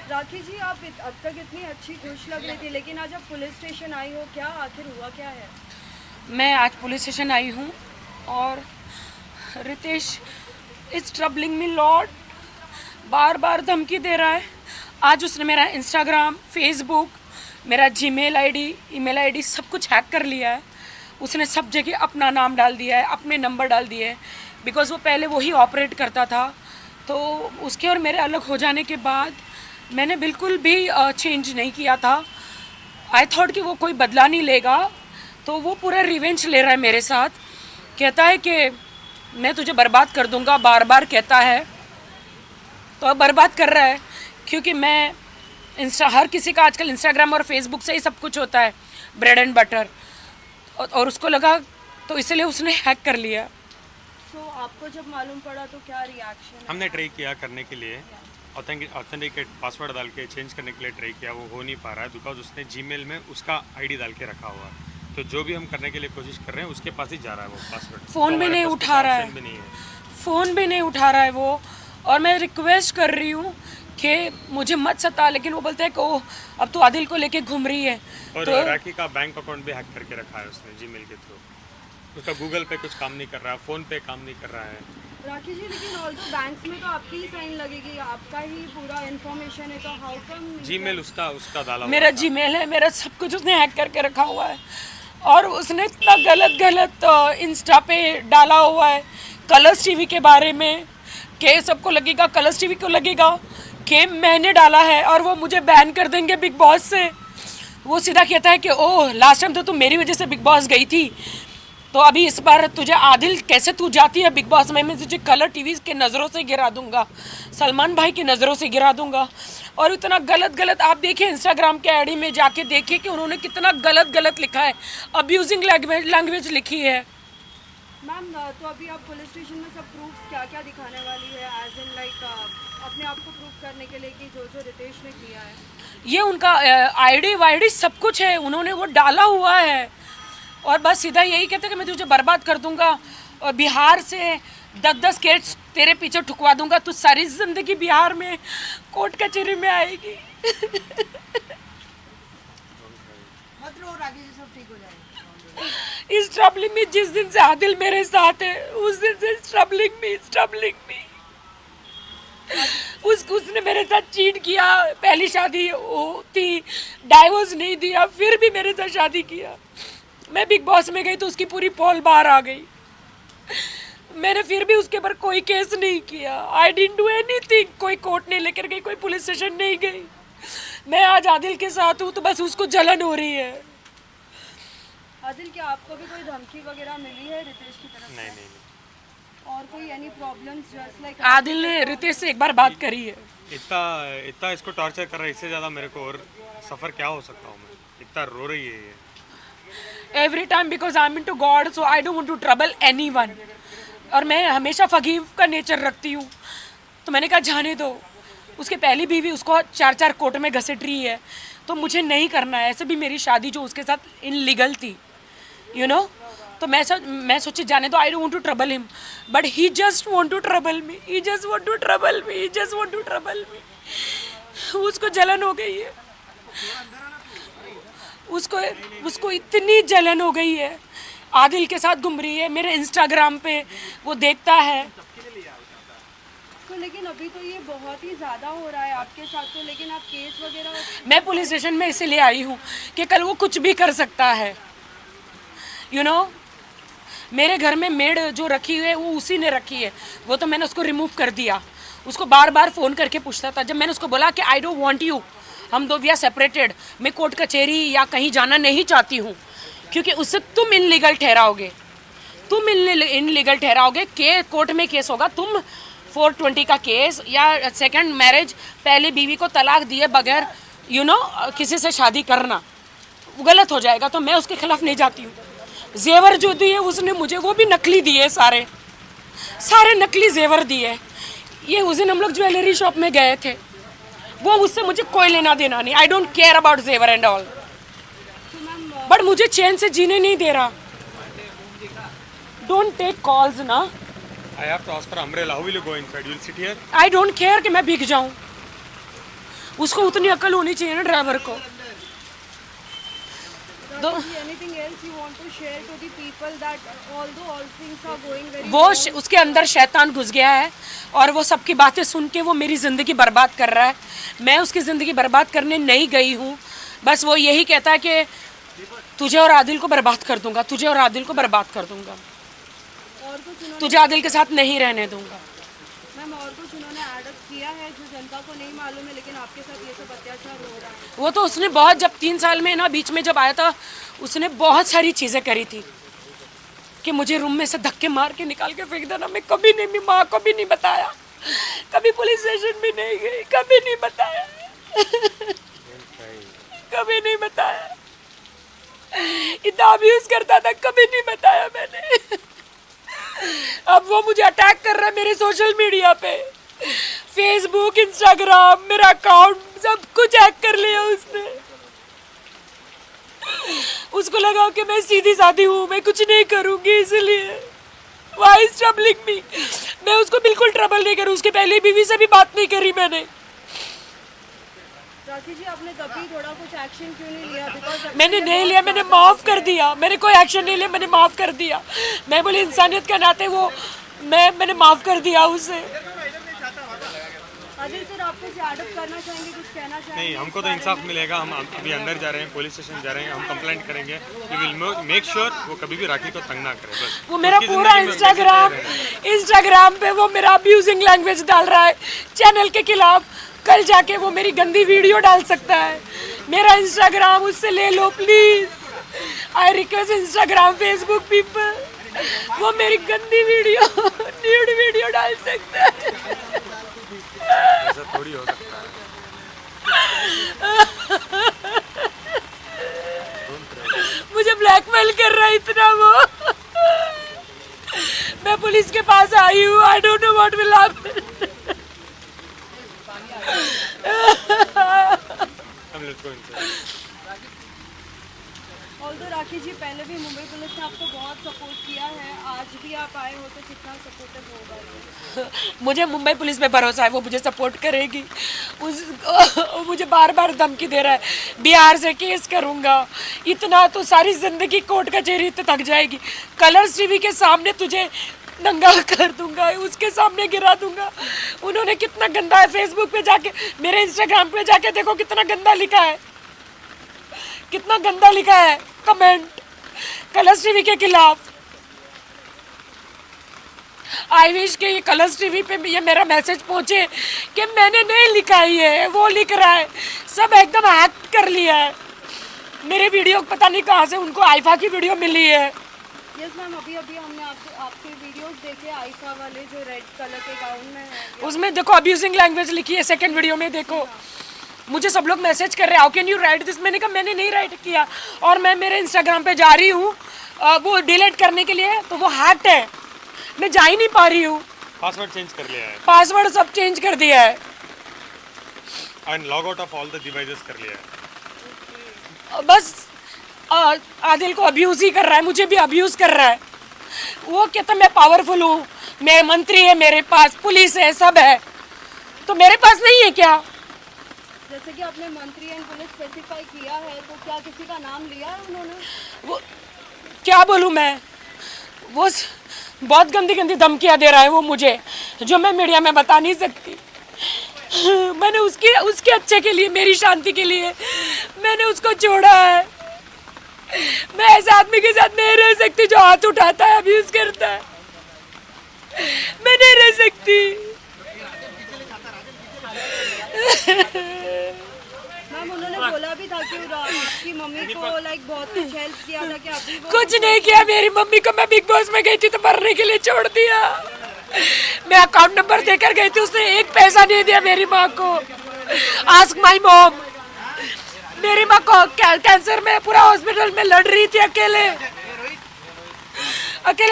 राखी जी, आप अब तक इतनी अच्छी खुश लग रही थी, लेकिन आज आप पुलिस स्टेशन आई हो, क्या आखिर हुआ क्या है? मैं आज पुलिस स्टेशन आई हूँ और Ritesh is troubling me lot, बार बार धमकी दे रहा है। आज उसने मेरा इंस्टाग्राम, फेसबुक, मेरा जीमेल आईडी, ईमेल आईडी सब कुछ हैक कर लिया है। उसने सब जगह अपना नाम डाल दिया है, अपने नंबर डाल दिए हैं, बिकॉज़ वो पहले वही ऑपरेट करता था। तो उसके और मेरे अलग हो जाने के बाद मैंने बिल्कुल भी चेंज नहीं किया था। आई थॉट कि वो कोई बदला नहीं लेगा, तो वो पूरा रिवेंज ले रहा है मेरे साथ। कहता है कि मैं तुझे बर्बाद कर दूंगा, बार बार कहता है। तो अब बर्बाद कर रहा है, क्योंकि मैं हर किसी का आजकल इंस्टाग्राम और फेसबुक से ही सब कुछ होता है, ब्रेड एंड बटर, और उसको लगा, तो इसलिए उसने हैक कर लिया। सो आपको जब मालूम पड़ा तो क्या रिएक्शन? हमने ट्राई किया करने के लिए, ऑथेंटिकेट पासवर्ड डाल के चेंज करने के लिए ट्राई किया, वो हो नहीं पा रहा है बिकॉज उसने जीमेल में उसका आईडी डाल के रखा हुआ है। तो जो भी हम करने के लिए कोशिश कर रहे हैं उसके पास ही जा रहा है वो पासवर्ड। फ़ोन भी नहीं उठा रहा है, फ़ोन भी नहीं उठा रहा है वो। और मैं रिक्वेस्ट कर रही हूँ कि मुझे मत सता, लेकिन वो बोलता है कि ओह अब तो आदिल को लेके घूम रही है। और तो राखी का बैंक अकाउंट भी हैक करके रखा है उसने जीमेल के थ्रू। उसका गूगल पे कुछ काम नहीं कर रहा है, फ़ोन पे काम नहीं कर रहा है। राखी जी, लेकिन ऑल्सो बैंक्स में तो आपकी ही साइन लगेगी, आपका ही पूरा इन्फॉर्मेशन है, तो हाउ कम? जीमेल उसका डाला हुआ मेरा था। जीमेल है, मेरा सब कुछ उसने हैक करके रखा हुआ है। और उसने इतना गलत इंस्टा पे डाला हुआ है कलर्स टीवी के बारे में, कि सबको लगेगा, कलर्स टीवी को लगेगा कि मैंने डाला है और वो मुझे बैन कर देंगे बिग बॉस से। वो सीधा कहता है कि ओह लास्ट टाइम तो तुम मेरी वजह से बिग बॉस गई थी, तो अभी इस बार तुझे आदिल कैसे तू जाती है बिग बॉस में, मैं तुझे कलर टीवी के नज़रों से गिरा दूंगा, सलमान भाई की नज़रों से गिरा दूंगा। और इतना गलत आप देखिए इंस्टाग्राम के आईडी में जाके देखिए कि उन्होंने कितना गलत लिखा है, अब्यूजिंग लैंग्वेज लिखी है। मैम, तो अभी आप पुलिस स्टेशन में सब प्रूफ क्या क्या दिखाने वाली है, एज इन लाइक अपने आप को प्रूफ करने के लिए कि जो जो रितेश ने किया है? ये उनका आईडी वाईडी सब कुछ है, उन्होंने वो डाला हुआ है। और बस सीधा यही कहते हैं कि मैं तुझे बर्बाद कर दूंगा और बिहार से 10-10 केस तेरे पीछे ठुकवा दूंगा, तू सारी जिंदगी बिहार में कोर्ट कचहरी में आएगी। मतलब राखी जी, सब ठीक हो जाएगा। इस ट्रबलिंग में, जिस दिन से आदिल मेरे साथ है उस दिन से ट्रबलिंग में उसने मेरे साथ चीट किया, पहली शादी थी, डाइवोर्स नहीं दिया, फिर भी मेरे साथ शादी किया। मैं बिग बॉस में गई तो उसकी पूरी पोल बाहर आ गई, मैंने फिर भी उसके ऊपर कोई केस नहीं किया। आई डिडंट डू एनीथिंग, कोई कोर्ट नहीं लेकर गई, कोई पुलिस स्टेशन नहीं गई। मैं आज आदिल के साथ हूँ तो बस उसको जलन हो रही है। आदिल, क्या आपको भी कोई धमकी वगैरह मिली है रितेश की तरफ से? नहीं। और कोई any problems just like? Adil ने रितेश से एक बार बात करी है। इतना इसको टॉर्चर कर रहा है, इससे ज़्यादा मेरे को और सफ़र क्या हो सकता हूँ मैं। इतना रो रही है ये every time, because I am into God, so I don't want to trouble anyone. और मैं हमेशा फगीव का नेचर रखती हूँ, तो मैंने कहा जाने दो। उसके पहली बीवी उसको 4-4 कोर्ट में घसीट रही है, तो मुझे नहीं करना है। ऐसे भी मेरी शादी जो उसके साथ इनलीगल थी, यू नो, तो मैं सोची जाने दो, I don't want to trouble him, but he just want to trouble me, he just want to trouble me, he just want to trouble me. उसको जलन हो गई है, उसको इतनी जलन हो गई है, आदिल के साथ घूम रही है, मेरे इंस्टाग्राम पे वो देखता है। तो लेकिन अभी तो ये बहुत ही ज़्यादा हो रहा है आपके साथ, तो लेकिन आप केस वगैरह? मैं पुलिस स्टेशन में इसीलिए आई हूँ कि कल वो कुछ भी कर सकता है, यू नो। मेरे घर में मेड जो रखी है वो उसी ने रखी है, वो तो मैंने उसको रिमूव कर दिया। उसको बार बार फ़ोन करके पूछता था, जब मैंने उसको बोला कि आई डोंट वांट यू, हम दो वी आर सेपरेटेड, मैं कोर्ट कचहरी या कहीं जाना नहीं चाहती हूँ, क्योंकि उससे तुम इनलीगल ठहराओगे, के कोर्ट में केस होगा, तुम 420 का केस या सेकंड मैरिज, पहली बीवी को तलाक दिए बगैर, यू नो, किसी से शादी करना गलत हो जाएगा, तो मैं उसके खिलाफ नहीं जाती हूँ। जेवर जो दिए उसने मुझे, वो भी नकली दिए, सारे नकली जेवर दिए। ये उस दिन हम लोग ज्वेलरी शॉप में गए थे, वो उससे मुझे कोई लेना देना नहीं, आई डोंट केयर अबाउट जेवर एंड ऑल, बट मुझे चैन से जीने नहीं दे रहा। डोंट टेक कॉल्स ना। I have to ask for umbrella. How will you go inside? You will sit here? I don't care कि मैं भीग जाऊं, उसको उतनी अकल होनी चाहिए ना ड्राइवर को। Anything else you want to share to the people that although all things are going very वो उसके अंदर शैतान घुस गया है और वो सबकी बातें सुन के वो मेरी ज़िंदगी बर्बाद कर रहा है। मैं उसकी ज़िंदगी बर्बाद करने नहीं गई हूँ, बस वो यही कहता है कि तुझे और आदिल को बर्बाद कर दूंगा, तुझे और आदिल को बर्बाद कर दूंगा, और कुछ उन्होंने तुझे आदिल के साथ नहीं रहने दूंगा। मैम और कुछ उन्होंने एडअप किया है जो जनता को नहीं मालूम है, लेकिन आपके साथ ये सब अत्याचार हो रहा है? वो तो उसने बहुत, जब 3 साल में ना बीच में जब आया था, उसने बहुत सारी चीज़ें करी थी कि मुझे रूम में से धक्के मार के निकाल के फेंक देना। मैं कभी नहीं, मेरी माँ को भी नहीं बताया, कभी पुलिस स्टेशन भी नहीं गई, कभी नहीं बताया कभी नहीं बताया। इतना अब्यूज करता था, कभी नहीं बताया मैंने। अब वो मुझे अटैक कर रहा है मेरे सोशल मीडिया पे, फेसबुक, इंस्टाग्राम, मेरा अकाउंट सब कुछ हैक कर लिया उसने। उसको लगा कि मैं सीधी सादी हूँ, मैं कुछ नहीं करूँगी, इसलिए Why is troubling me? मैं उसको बिल्कुल ट्रबल नहीं करूँ, उसके पहले बीवी से भी बात नहीं करी मैंने। राखी जी, आपने कभी थोड़ा कुछ एक्शन क्यों नहीं लिया? Because मैंने नहीं लिया, मैंने माफ़ कर दिया, मैंने कोई एक्शन नहीं लिया, मैंने माफ़ कर दिया। मैं बोली इंसानियत के नाते वो मैंने माफ़ कर दिया उसे। आदिल सर, आप कुछ एडअप करना चाहेंगे, कुछ कहना चाहेंगे? नहीं, हमको तो इंसाफ मिलेगा। हम अभी अंदर जा रहे हैं, पुलिस स्टेशन जा रहे हैं, हम कंप्लेंट करेंगे। वी विल मेक श्योर वो कभी भी राखी को तंग ना करे। बस वो मेरा उसकी पूरा जिंदगी में इंस्टाग्राम पे वो मेरा अब्यूजिंग लैंग्वेज डाल रहा है चैनल के खिलाफ। कल जाके वो मेरी गंदी वीडियो डाल सकता है। मेरा इंस्टाग्राम उससे ले लो please. I request Instagram, Facebook people, वो मेरी गंदी वीडियो, न्यूड वीडियो डाल सकता है। ऐसा थोड़ी हो सकता है। मुझे ब्लैकमेल कर रहा है इतना वो। मैं पुलिस के पास आई हूँ, I don't know what will happen. Let's go inside. Although राखी जी, पहले भी मुंबई पुलिस ने आपको बहुत सपोर्ट किया है, आज भी आप आए हो तो कितना सपोर्टिव होगा? मुझे मुंबई पुलिस पे भरोसा है, वो मुझे सपोर्ट करेगी। मुझे बार बार धमकी दे रहा है बिहार से केस करूँगा, इतना तो सारी ज़िंदगी कोर्ट कचहरी तो थक जाएगी। कलर्स टीवी के सामने तुझे नंगा कर दूंगा, उसके सामने गिरा दूंगा। उन्होंने कितना गंदा है, फेसबुक पे जाके, मेरे इंस्टाग्राम पे जाके देखो कितना गंदा लिखा है, कितना गंदा लिखा है कमेंट कलर्स टीवी के खिलाफ। आई विश के ये कलर्स टीवी पे ये मेरा मैसेज पहुंचे कि मैंने नहीं लिखा है, वो लिख रहा है। सब एकदम हैक कर लिया है मेरे वीडियो, पता नहीं कहाँ से उनको आईफा की वीडियो मिली है। यस मैम, अभी हमने आपके वीडियोस देखे आईफा वाले जो रेड कलर के गाउन में है। उसमें देखो अब्यूजिंग लैंग्वेज लिखी है। सेकंड वीडियो में देखो, मुझे सब लोग मैसेज कर रहे हैं how can you right this. मैंने कहा मैंने नहीं राइट किया, और मैं मेरे इंस्टाग्राम पे जा रही हूँ वो डिलीट करने के लिए, तो वो हैक्ड है, मैं जा ही नहीं पा रही हूँ। पासवर्ड चेंज कर लिया है, पासवर्ड सब चेंज कर दिया है, and log out of all the devices कर लिया है। बस आदिल को अब्यूज ही कर रहा है, मुझे भी अब्यूज कर रहा है। वो कहता मैं पावरफुल हूँ, मैं मंत्री है, मेरे पास पुलिस है, सब है, तो मेरे पास नहीं है क्या? जैसे कि आपने मंत्री एंड पुलिस स्पेसिफाई किया है, तो क्या किसी का नाम लिया है उन्होंने? वो क्या बोलूँ मैं, वो बहुत गंदी गंदी धमकियाँ दे रहा है वो मुझे, जो मैं मीडिया में बता नहीं सकती। मैंने उसके अच्छे के लिए, मेरी शांति के लिए मैंने उसको छोड़ा है। मैं ऐसे आदमी के साथ नहीं रह सकती जो हाथ उठाता है, अब्यूज करता है। मैं नहीं रह सकती। मैम, उन्होंने बोला भी था कि आपकी मम्मी को लाइक बहुत कुछ हेल्प किया था, कि अभी वो कुछ नहीं किया मेरी मम्मी को। मैं बिग बॉस में गई थी तो मरने के लिए छोड़ दिया। मैं अकाउंट नंबर देकर गई थी, उसने एक पैसा नहीं दिया मेरी माँ को। Ask my mom. मेरी माँ को कैंसर में पूरा हॉस्पिटल में लड़ रही थी, अकेले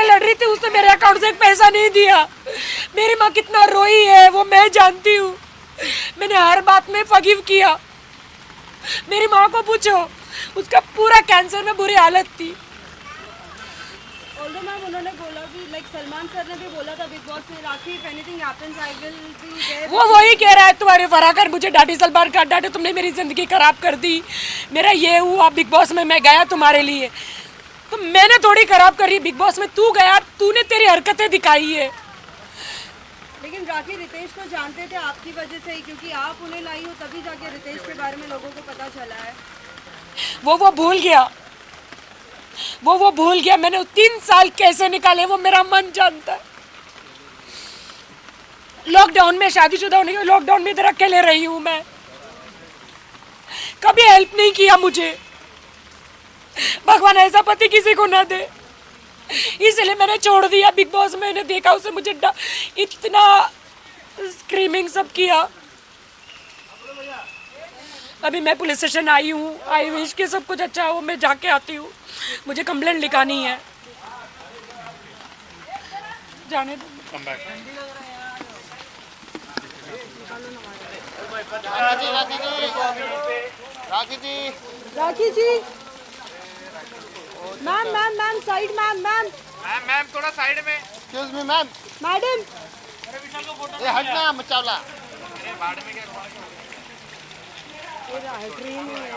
लड़ रही थी, उसने मेरे अकाउंट से एक पैसा नहीं दिया। मेरी माँ कितना रोई है वो मैं जानती हूँ। मैंने हर बात में फॉरगिव किया। मेरी माँ को पूछो, उसका पूरा कैंसर में बुरी हालत थी। ऑल्दो मैम उन्होंने बोला कि लाइक सलमान सर ने भी बोला था बिग बॉस में, Rakhi if anything happens I will be there. वो वही कह रहा है तुम्हारे फराकर मुझे डांटी सलमान का डांटे, तुमने मेरी ज़िंदगी खराब कर दी, मेरा ये हुआ बिग बॉस में, मैं गया तुम्हारे लिए। तो मैंने थोड़ी खराब करी बिग बॉस में, तू गया, तूने तेरी हरकतें दिखाई है। लेकिन राखी रितेश तो जानते थे आपकी वजह से ही, क्योंकि आप उन्हें लाई हो तभी जाके रितेश के बारे में लोगों को पता चला है। वो भूल गया, वो भूल गया। मैंने 3 साल कैसे निकाले वो मेरा मन जानता है। लॉकडाउन में शादीशुदा होने के लॉकडाउन में इधर अकेले रही हूं मैं, कभी हेल्प नहीं किया मुझे। भगवान ऐसा पति किसी को ना दे, इसलिए मैंने छोड़ दिया बिग बॉस। मैंने देखा उसे मुझे इतना स्क्रीमिंग सब किया। अभी मैं पुलिस स्टेशन आई हूँ, आई विश कि सब कुछ अच्छा हो, मैं जाके आती हूँ, मुझे कंप्लेंट लिखानी है। जाने दो। Come back. Rakhi ji ma'am ma'am ma'am side ma'am ma'am ma'am थोड़ा साइड में। एक्सक्यूज मी मैम, मैडम ये हटना मचावला।